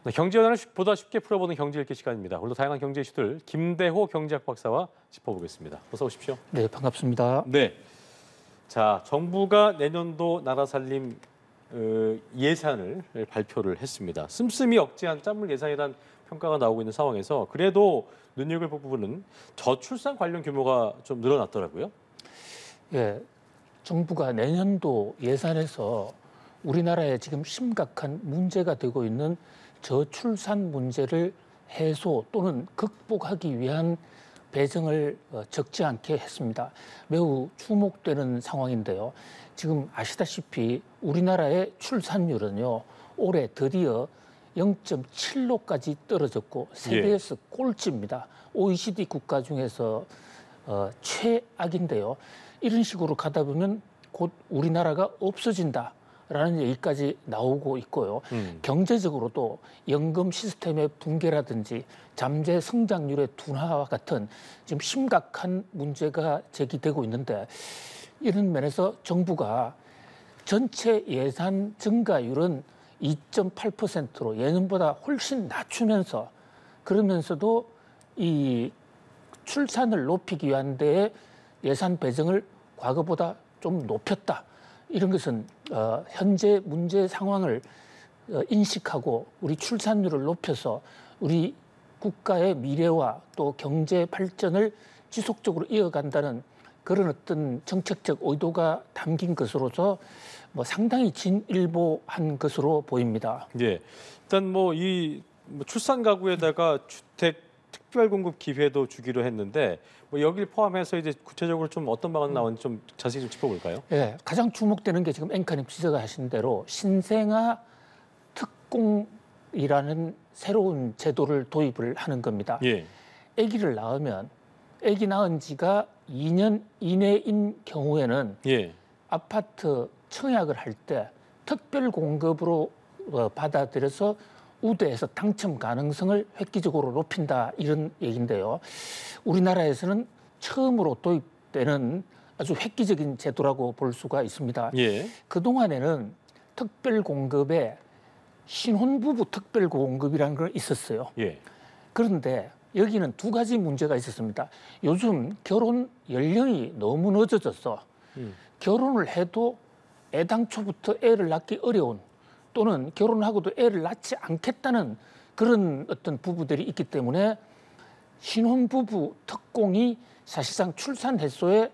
네, 경제연화를 보다 쉽게 풀어보는 경제 읽기 시간입니다. 오늘도 다양한 경제 이슈들 김대호 경제학 박사와 짚어보겠습니다. 어서 오십시오. 네, 반갑습니다. 네. 자, 정부가 내년도 나라 살림 예산을 발표를 했습니다. 씀씀이 억제한 짠물 예산이란 평가가 나오고 있는 상황에서 그래도 눈여겨볼 부분은 저출산 관련 규모가 좀 늘어났더라고요. 예, 정부가 내년도 예산에서 우리나라에 지금 심각한 문제가 되고 있는 저출산 문제를 해소 또는 극복하기 위한 배정을 적지 않게 했습니다. 매우 주목되는 상황인데요. 지금 아시다시피 우리나라의 출산율은요, 올해 드디어 0.7로까지 떨어졌고 세계에서 꼴찌입니다. OECD 국가 중에서 최악인데요. 이런 식으로 가다 보면 곧 우리나라가 없어진다라는 얘기까지 나오고 있고요. 경제적으로도 연금 시스템의 붕괴라든지 잠재 성장률의 둔화와 같은 지금 심각한 문제가 제기되고 있는데 이런 면에서 정부가 전체 예산 증가율은 2.8%로 예년보다 훨씬 낮추면서 그러면서도 이 출산을 높이기 위한 데에 예산 배정을 과거보다 좀 높였다. 이런 것은 현재 문제 상황을 인식하고 우리 출산율을 높여서 우리 국가의 미래와 또 경제 발전을 지속적으로 이어간다는 그런 어떤 정책적 의도가 담긴 것으로서 상당히 진일보한 것으로 보입니다. 예, 일단 이 출산 가구에다가 주택 특별 공급 기회도 주기로 했는데 여기를 포함해서 이제 구체적으로 좀 어떤 방안 나오는지 좀 자세히 좀 짚어볼까요? 예, 가장 주목되는 게 지금 앵커님 지적하신 대로 신생아 특공이라는 새로운 제도를 도입을 하는 겁니다. 예. 아기를 낳으면 아기 낳은 지가 2년 이내인 경우에는 아파트 청약을 할 때 특별 공급으로 받아들여서 우대해서 당첨 가능성을 획기적으로 높인다 이런 얘기인데요. 우리나라에서는 처음으로 도입되는 아주 획기적인 제도라고 볼 수가 있습니다. 그동안에는 특별 공급에 신혼부부 특별 공급이라는 걸 있었어요. 그런데 여기는 두 가지 문제가 있었습니다. 요즘 결혼 연령이 너무 늦어져서 결혼을 해도 애당초부터 애를 낳기 어려운 또는 결혼하고도 애를 낳지 않겠다는 그런 어떤 부부들이 있기 때문에 신혼부부 특공이 사실상 출산 횟수에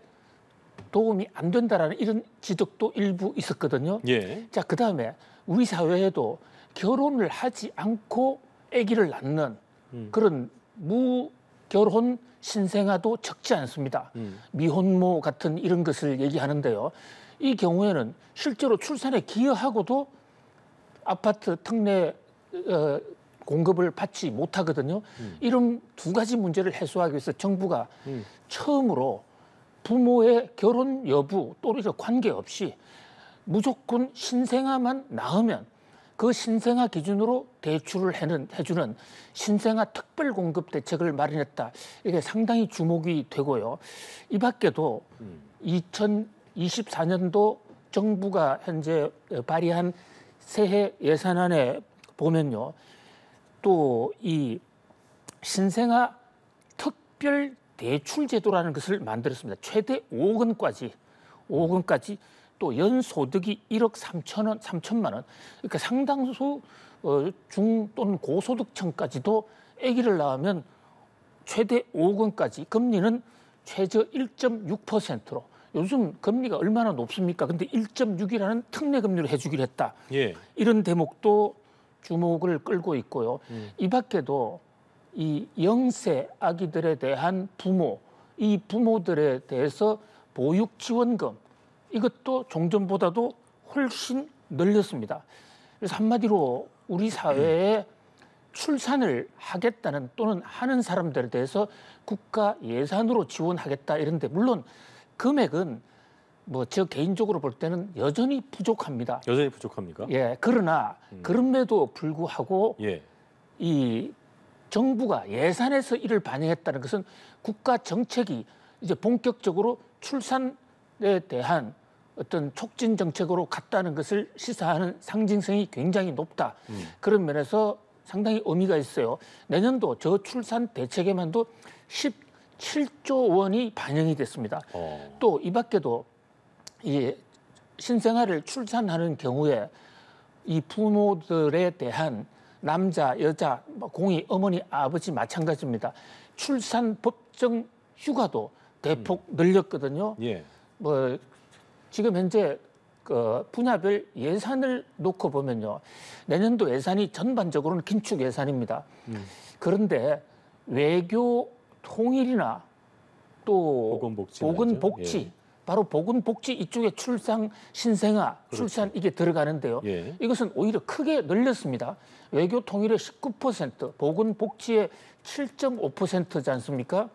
도움이 안 된다라는 이런 지적도 일부 있었거든요. 자, 그다음에 우리 사회에도 결혼을 하지 않고 아기를 낳는 그런 무결혼 신생아도 적지 않습니다. 미혼모 같은 이런 것을 얘기하는데요. 이 경우에는 실제로 출산에 기여하고도 아파트 특례 공급을 받지 못하거든요. 이런 두 가지 문제를 해소하기 위해서 정부가 처음으로 부모의 결혼 여부 또는 관계없이 무조건 신생아만 낳으면 그 신생아 기준으로 대출을 해주는 신생아 특별 공급 대책을 마련했다. 이게 상당히 주목이 되고요. 이 밖에도 2024년도 정부가 현재 발의한 새해 예산안에 보면요. 또 이 신생아 특별 대출 제도라는 것을 만들었습니다. 최대 5억 원까지 또 연소득이 1억 3천만 원. 그러니까 상당수 중 또는 고소득층까지도 아기를 낳으면 최대 5억 원까지 금리는 최저 1.6%로 요즘 금리가 얼마나 높습니까? 근데 1.6이라는 특례 금리로 해주기로 했다. 이런 대목도 주목을 끌고 있고요. 이 밖에도 이 영세 아기들에 대한 이 부모들에 대해서 보육 지원금 이것도 종전보다도 훨씬 늘렸습니다. 그래서 한마디로 우리 사회에 출산을 하겠다는 또는 하는 사람들에 대해서 국가 예산으로 지원하겠다 이런데 물론 금액은 저 개인적으로 볼 때는 여전히 부족합니다. 여전히 부족합니까? 예, 그러나 그럼에도 불구하고 이 정부가 예산에서 이를 반영했다는 것은 국가 정책이 이제 본격적으로 출산에 대한 어떤 촉진 정책으로 갔다는 것을 시사하는 상징성이 굉장히 높다. 그런 면에서 상당히 의미가 있어요. 내년도 저출산 대책에만도 17조 원이 반영이 됐습니다. 또 이 밖에도 이 신생아를 출산하는 경우에 이 부모들에 대한 남자, 여자, 공의, 어머니, 아버지 마찬가지입니다. 출산 법정 휴가도 대폭 늘렸거든요. 예. 뭐 지금 현재 그 분야별 예산을 놓고 보면요, 내년도 예산이 전반적으로는 긴축 예산입니다. 그런데 외교 통일이나 또 보건복지, 예. 바로 보건복지 이쪽에 출산, 신생아, 그렇죠. 출산 이게 들어가는데요. 예. 이것은 오히려 크게 늘렸습니다. 외교 통일의 19%, 보건복지의 7.5%지 않습니까?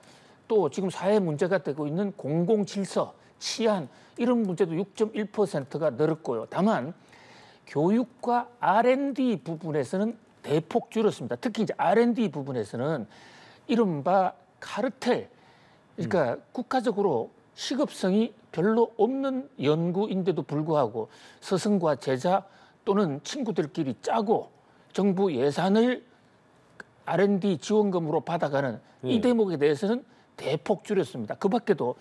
또 지금 사회 문제가 되고 있는 공공질서, 치안 이런 문제도 6.1%가 늘었고요. 다만 교육과 R&D 부분에서는 대폭 줄었습니다. 특히 이제 R&D 부분에서는 이른바 카르텔, 그러니까 국가적으로 시급성이 별로 없는 연구인데도 불구하고 스승과 제자 또는 친구들끼리 짜고 정부 예산을 R&D 지원금으로 받아가는 이 대목에 대해서는 대폭 줄였습니다. 그 밖에도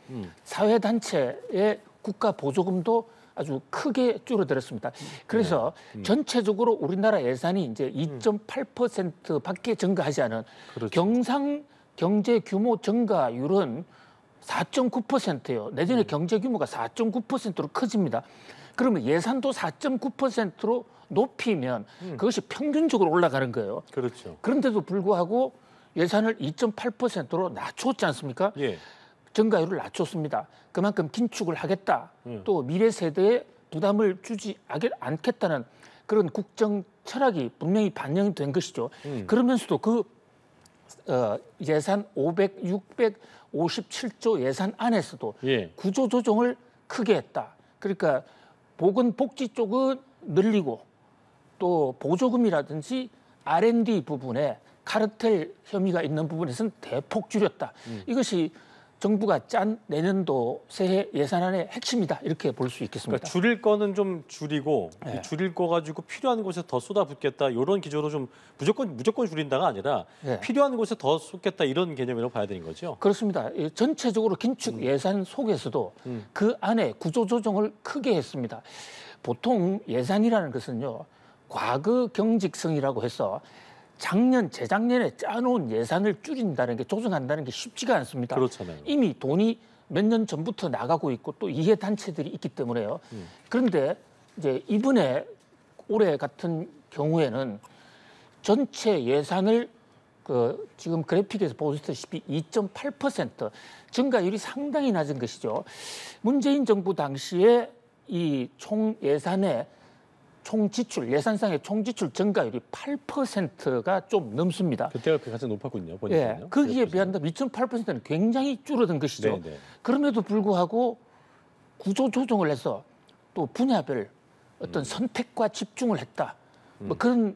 사회단체의 국가 보조금도 아주 크게 줄어들었습니다. 그래서 전체적으로 우리나라 예산이 이제 2.8%밖에 증가하지 않은 그렇죠. 경상 경제 규모 증가율은 4.9%예요. 내년에 경제 규모가 4.9%로 커집니다. 그러면 예산도 4.9%로 높이면 그것이 평균적으로 올라가는 거예요. 그렇죠. 그런데도 불구하고 예산을 2.8%로 낮췄지 않습니까? 예. 증가율을 낮췄습니다. 그만큼 긴축을 하겠다. 또 미래 세대에 부담을 주지 않겠다는 그런 국정 철학이 분명히 반영이 된 것이죠. 그러면서도 그 예산 657조 예산 안에서도 예. 구조 조정을 크게 했다. 그러니까 보건복지 쪽은 늘리고 또 보조금이라든지 R&D 부분에 카르텔 혐의가 있는 부분에서는 대폭 줄였다. 이것이 정부가 짠 내년도 새해 예산안의 핵심이다. 이렇게 볼 수 있겠습니다. 그러니까 줄일 거는 좀 줄이고 네. 줄일 거 가지고 필요한 곳에 더 쏟아붓겠다 이런 기조로 좀 무조건 줄인다가 아니라 네. 필요한 곳에 더 쏟겠다 이런 개념이라고 봐야 되는 거죠. 그렇습니다. 전체적으로 긴축 예산 속에서도 그 안에 구조조정을 크게 했습니다. 보통 예산이라는 것은요, 과거 경직성이라고 해서 작년, 재작년에 짜놓은 예산을 줄인다는 게, 조정한다는 게 쉽지가 않습니다. 그렇잖아요. 이미 돈이 몇 년 전부터 나가고 있고 또 이해 단체들이 있기 때문에요. 그런데 이제 이번에 올해 같은 경우에는 전체 예산을 지금 그래픽에서 보시다시피 2.8% 증가율이 상당히 낮은 것이죠. 문재인 정부 당시에 이 총 예산의 총 지출, 예산상의 총 지출 증가율이 8%가 좀 넘습니다. 그때가 가장 높았군요. 예, 보니까요. 거기에 비한다면 2.8%는 굉장히 줄어든 것이죠. 네네. 그럼에도 불구하고 구조 조정을 해서 또 분야별 어떤 선택과 집중을 했다. 뭐 그런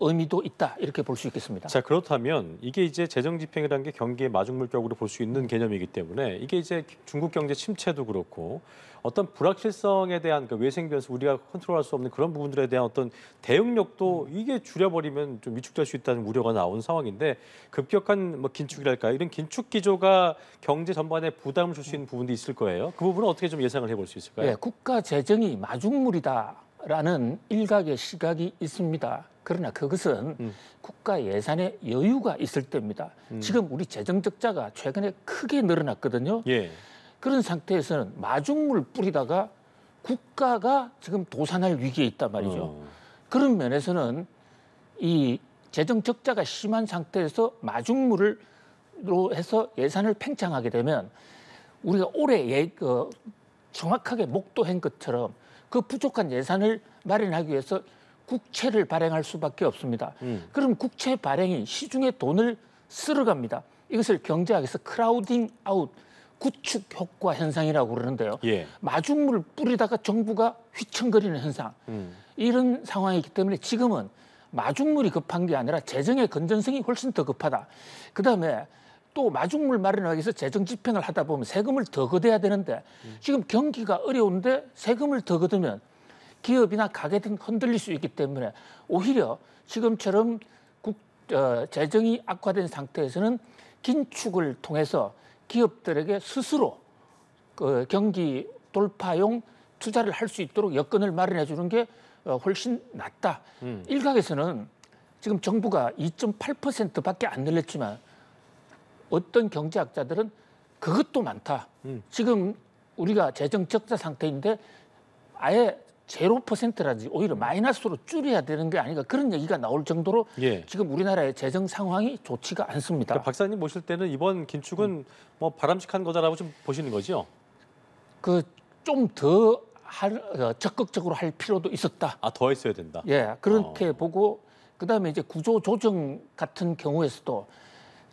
의미도 있다. 이렇게 볼 수 있겠습니다. 자, 그렇다면 이게 이제 재정 집행이라는 게 경기의 마중물격으로 볼 수 있는 개념이기 때문에 이게 이제 중국 경제 침체도 그렇고 어떤 불확실성에 대한 그 외생 변수, 우리가 컨트롤할 수 없는 그런 부분들에 대한 어떤 대응력도 이게 줄여버리면 좀 위축될 수 있다는 우려가 나오는 상황인데, 급격한 뭐 긴축이랄까 이런 긴축 기조가 경제 전반에 부담을 줄 수 있는 부분도 있을 거예요. 그 부분은 어떻게 좀 예상을 해볼 수 있을까요? 예, 국가 재정이 마중물이다라는 일각의 시각이 있습니다. 그러나 그것은 국가 예산에 여유가 있을 때입니다. 지금 우리 재정 적자가 최근에 크게 늘어났거든요. 예. 그런 상태에서는 마중물 뿌리다가 국가가 지금 도산할 위기에 있단 말이죠. 그런 면에서는 이 재정 적자가 심한 상태에서 마중물로 해서 예산을 팽창하게 되면 우리가 올해 정확하게 목도한 것처럼 그 부족한 예산을 마련하기 위해서 국채를 발행할 수밖에 없습니다. 그럼 국채 발행이 시중에 돈을 쓸어갑니다. 이것을 경제학에서 크라우딩 아웃, 구축 효과 현상이라고 그러는데요. 예. 마중물을 뿌리다가 정부가 휘청거리는 현상. 이런 상황이기 때문에 지금은 마중물이 급한 게 아니라 재정의 건전성이 훨씬 더 급하다. 그다음에 또 마중물 마련하기 위해서 재정 집행을 하다 보면 세금을 더 걷어야 되는데 지금 경기가 어려운데 세금을 더 걷으면 기업이나 가게든 흔들릴 수 있기 때문에 오히려 지금처럼 재정이 악화된 상태에서는 긴축을 통해서 기업들에게 스스로 그 경기 돌파용 투자를 할 수 있도록 여건을 마련해 주는 게 훨씬 낫다. 일각에서는 지금 정부가 2.8%밖에 안 늘렸지만 어떤 경제학자들은 그것도 많다. 지금 우리가 재정 적자 상태인데 아예 0%라든지 오히려 마이너스로 줄여야 되는 게 아닌가 그런 얘기가 나올 정도로 예. 지금 우리나라의 재정 상황이 좋지가 않습니다. 그러니까 박사님 모실 때는 이번 긴축은 뭐 바람직한 거다라고 좀 보시는 거죠? 그 좀 더 적극적으로 할 필요도 있었다. 아, 더 했어야 된다. 예, 그렇게 보고 그다음에 이제 구조 조정 같은 경우에서도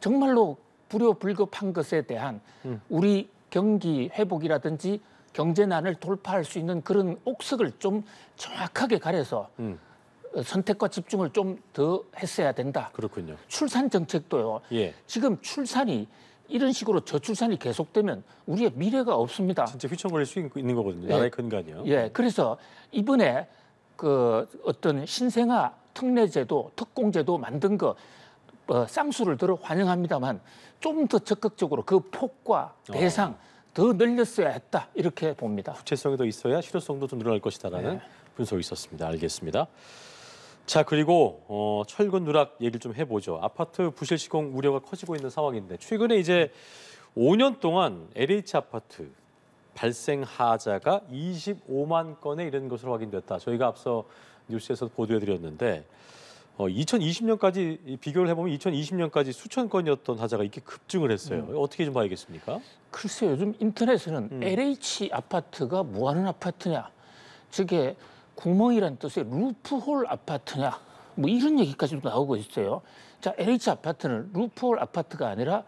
정말로 불효불급한 것에 대한 우리 경기 회복이라든지 경제난을 돌파할 수 있는 그런 옥석을 좀 정확하게 가려서 선택과 집중을 좀 더 했어야 된다. 그렇군요. 출산 정책도요. 예. 지금 출산이 이런 식으로 저출산이 계속되면 우리의 미래가 없습니다. 진짜 휘청거릴 수 있는 거거든요. 예. 나라의 근간이요. 예, 그래서 이번에 그 어떤 신생아 특례제도, 특공제도 만든 거 쌍수를 들어 환영합니다만 좀 더 적극적으로 그 폭과 대상 더 늘렸어야 했다 이렇게 봅니다. 구체성이 더 있어야 실효성도 좀 늘어날 것이다라는 분석이 있었습니다. 알겠습니다. 자, 그리고 철근 누락 얘기를 좀 해보죠. 아파트 부실 시공 우려가 커지고 있는 상황인데 최근에 이제 5년 동안 LH 아파트 발생 하자가 25만 건에 이르는 것으로 확인됐다. 저희가 앞서 뉴스에서 보도해드렸는데 2020년까지 비교를 해보면 2020년까지 수천 건이었던 하자가 이렇게 급증을 했어요. 어떻게 좀 봐야겠습니까? 글쎄요, 요즘 인터넷에는 LH 아파트가 뭐 하는 아파트냐, 저게 구멍이란 뜻의 루프홀 아파트냐, 뭐 이런 얘기까지도 나오고 있어요. 자, LH 아파트는 루프홀 아파트가 아니라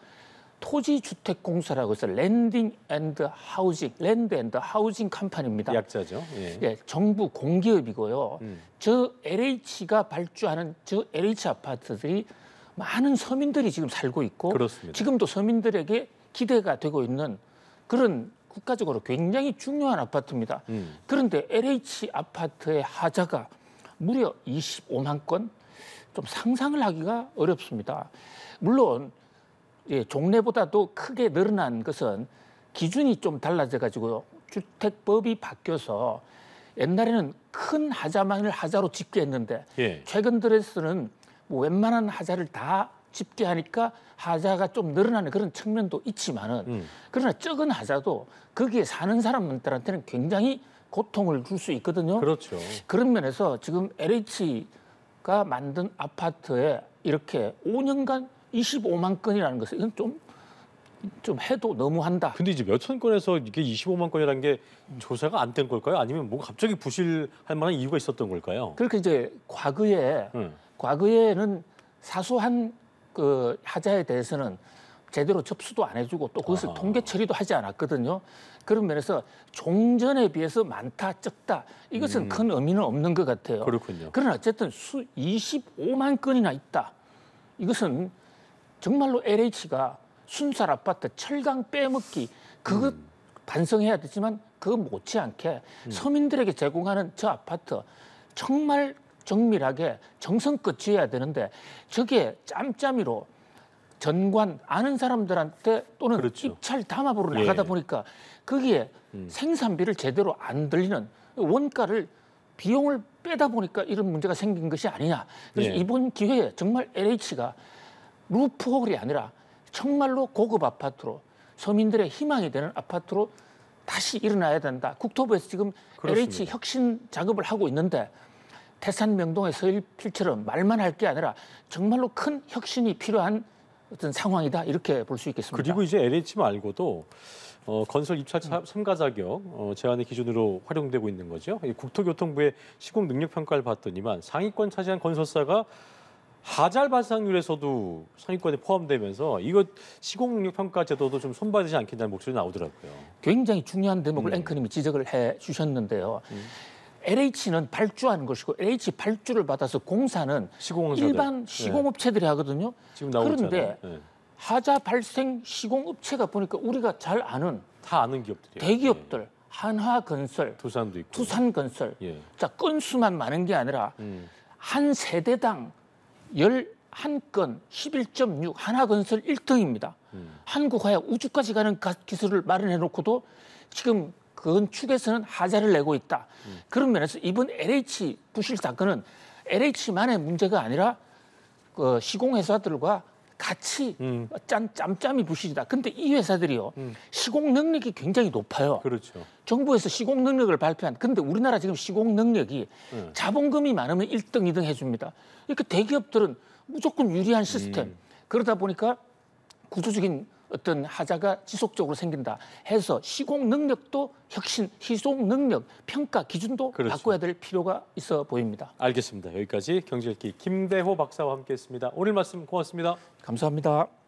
토지주택공사라고 해서 랜드 앤드 하우징 컴퍼니입니다. 약자죠. 예. 예, 정부 공기업이고요. 저 LH가 발주하는 저 LH 아파트들이 많은 서민들이 지금 살고 있고 그렇습니다. 지금도 서민들에게 기대가 되고 있는 그런 국가적으로 굉장히 중요한 아파트입니다. 그런데 LH 아파트의 하자가 무려 25만 건, 좀 상상을 하기가 어렵습니다. 물론 종래보다도 크게 늘어난 것은 기준이 좀 달라져 가지고요. 주택법이 바뀌어서 옛날에는 큰 하자만을 하자로 집계했는데 최근 들어서는 뭐 웬만한 하자를 다 집계하니까 하자가 좀 늘어나는 그런 측면도 있지만은 그러나 적은 하자도 거기에 사는 사람들한테는 굉장히 고통을 줄 수 있거든요. 그렇죠. 그런 면에서 지금 LH가 만든 아파트에 이렇게 5년간 25만 건이라는 것은 이건 좀 해도 너무한다. 근데 이제 몇천 건에서 이게 25만 건이라는 게 조사가 안 된 걸까요? 아니면 뭐 갑자기 부실할 만한 이유가 있었던 걸까요? 그렇게 이제 과거에는 사소한 그 하자에 대해서는 제대로 접수도 안 해주고 또 그것을 통계 처리도 하지 않았거든요. 그런 면에서 종전에 비해서 많다 적다 이것은 큰 의미는 없는 것 같아요. 그렇군요. 그러나 어쨌든 25만 건이나 있다. 이것은 정말로 LH가 순살 아파트 철강 빼먹기 그것 반성해야 되지만 그거 못지않게 서민들에게 제공하는 저 아파트 정말 정밀하게 정성껏 지어야 되는데 저게 짬짬이로 전관 아는 사람들한테 또는 그렇죠. 입찰 담합으로 나가다 보니까 거기에 생산비를 제대로 안 들리는 원가를 비용을 빼다 보니까 이런 문제가 생긴 것이 아니냐. 그래서 이번 기회에 정말 LH가 루프홀이 아니라 정말로 고급 아파트로 서민들의 희망이 되는 아파트로 다시 일어나야 된다. 국토부에서 지금 그렇습니다. LH 혁신 작업을 하고 있는데 태산 명동의 서일필처럼 말만 할 게 아니라 정말로 큰 혁신이 필요한 어떤 상황이다. 이렇게 볼 수 있겠습니다. 그리고 이제 LH 말고도 건설 입찰 참가 자격 제한의 기준으로 활용되고 있는 거죠. 국토교통부의 시공 능력 평가를 봤더니만 상위권 차지한 건설사가 하자 발생률에서도 상위권에 포함되면서 이거 시공 능력 평가 제도도 좀 손봐야 되지 않겠다는 목소리 나오더라고요. 굉장히 중요한 대목을 앵커님이 지적을 해 주셨는데요. LH는 발주하는 것이고 LH 발주를 받아서 공사는 시공업자들. 일반 시공업체들이 하거든요. 지금 나오잖아요. 그런데 하자 발생 시공업체가 보니까 우리가 잘 아는 다 아는 기업들이에요. 대기업들 한화건설, 두산도 있고. 두산건설. 자, 건수만 많은 게 아니라 한 세대당 한 건 11.6, 하나건설 1등입니다. 한국화약 우주까지 가는 기술을 마련해 놓고도 지금 건축에서는 하자를 내고 있다. 그런 면에서 이번 LH 부실 사건은 LH만의 문제가 아니라 그 시공회사들과 같이 짬짬이 부실이다. 근데 이 회사들이요. 시공 능력이 굉장히 높아요. 그렇죠. 정부에서 시공 능력을 발표한. 근데 우리나라 지금 시공 능력이 자본금이 많으면 1등, 2등 해줍니다. 이렇게 대기업들은 무조건 유리한 시스템. 그러다 보니까 구조적인 어떤 하자가 지속적으로 생긴다 해서 시공 능력도 혁신, 시공 능력, 평가 기준도 그렇죠. 바꿔야 될 필요가 있어 보입니다. 알겠습니다. 여기까지 경제일기 김대호 박사와 함께했습니다. 오늘 말씀 고맙습니다. 감사합니다.